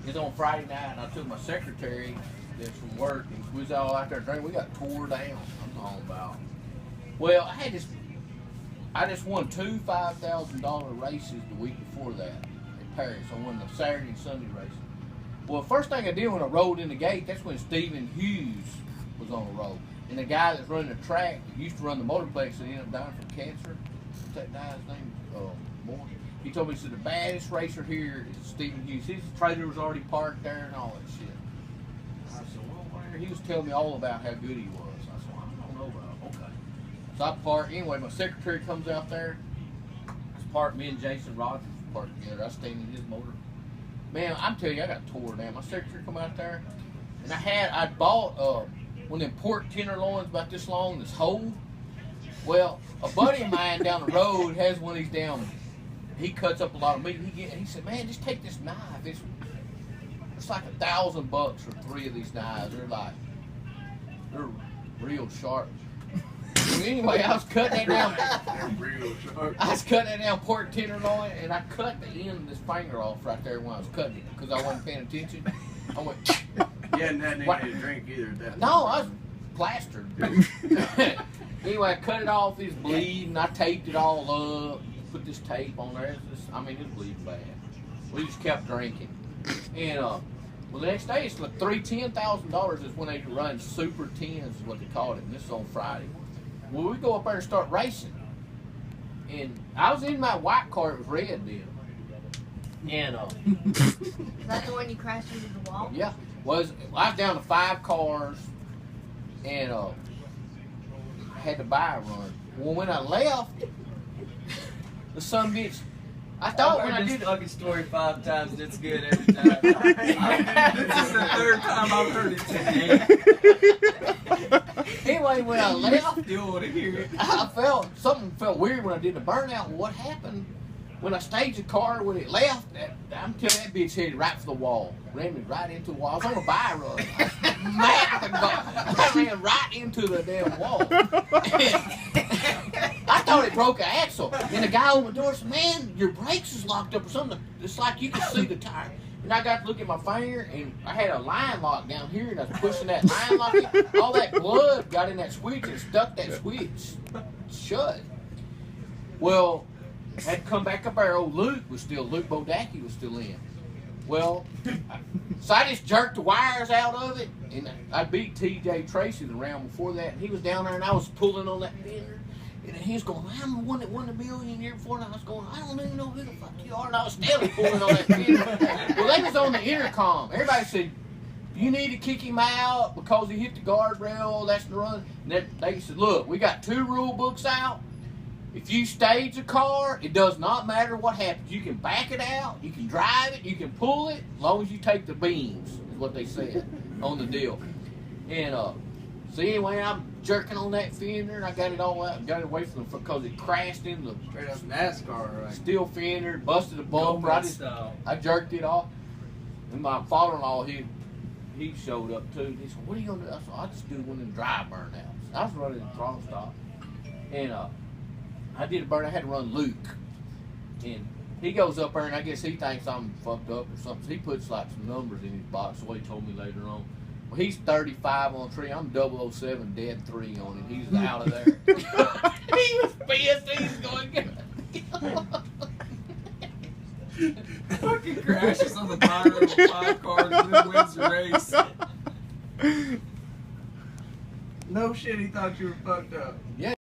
It was on Friday night, and I took my secretary that's from work, and we was all out there drinking. We got tore down. I'm talking about. Well, I just won two $5,000 races the week before that in Paris. I won the Saturday and Sunday races. Well, first thing I did when I rolled in the gate, that's when Stephen Hughes was on the road. And the guy that's running the track, that used to run the motorplex, and ended up dying from cancer. What's that guy's name? Moore. He told me, he said, the baddest racer here is Stephen Hughes. His trailer was already parked there and all that shit. I said, well, where? He was telling me all about how good he was. I said, well, I don't know about him. Okay. So I parked. Anyway, my secretary comes out there. It's parked. Me and Jason Rogers parked together. I stayed in his motor. Man, I'm telling you, I got tore down. My secretary come out there, and I bought one of them pork tenderloins about this long, this whole. Well, a buddy of mine down the road has one of these damn. He cuts up a lot of meat. He said, man, just take this knife. It's like $1,000 for 3 of these knives. They're real sharp. Anyway, I was cutting that down pork tenderloin, and I cut the end of this finger off right there when I was cutting it because I wasn't paying attention. I went. You hadn't had anything to drink either at that No, I was plastered. Anyway, I cut it off. It's bleeding. I taped it all up. Put this tape on there. It's bleeding bad. We just kept drinking, and well, the next day it's like $10,000 is when they run Super 10s is what they called it. And this is on Friday. Well, we go up there and start racing. And I was in my white car, it was red then. And Is that the one you crashed into the wall? Yeah. I was down to 5 cars and I had to buy a run. Well, when I left, the son bitch, I thought when I did fucking story 5 times, it's good every time. This is the 3rd time I've heard it today. Anyway, when I left, I still want to hear it. Something felt weird when I did the burnout. What happened when I staged the car when it left? I'm telling that bitch headed right for the wall, ran me right into the wall. I was on a buy run. I ran right into the damn wall. I thought it broke an axle. And the guy on the door said, "Man, your brakes is locked up or something. It's like you can see the tire." And I got to look at my finger, and I had a line lock down here, and I was pushing that line lock in. All that blood got in that switch and stuck that switch shut. Well, I had to come back up there. Old Luke Bodacki was still in. Well, so I just jerked the wires out of it, and I beat T.J. Tracy the round before that. And he was down there, and I was pulling on that fender. And he was going, I'm the one that won the million the year before. And I was going, I don't even know who the fuck you are. And I was still pulling on that fender. Well, they was on the intercom. Everybody said, you need to kick him out because he hit the guardrail. That's the run. And they said, look, we got 2 rule books out. If you stage a car, it does not matter what happens. You can back it out, you can drive it, you can pull it, as long as you take the beams, is what they said on the deal. And so anyway, I'm jerking on that fender, and I got it all out, got it away from them because it crashed in the Straight up NASCAR, right? steel fender, busted a bumper. I jerked it off. And my father-in-law, he showed up too. He said, what are you gonna do? I said, I'll just do one of them dry burnouts. I was running the throttle stop. And I did a burn. I had to run Luke, and he goes up there, and I guess he thinks I'm fucked up or something. So he puts like some numbers in his box. What he told me later on. Well, he's 35 on 3. I'm 007 dead 3 on him. He's out of there. He was pissed. He's going. Fucking crashes on the tire of 5 cars and then wins the race. No shit, he thought you were fucked up. Yeah.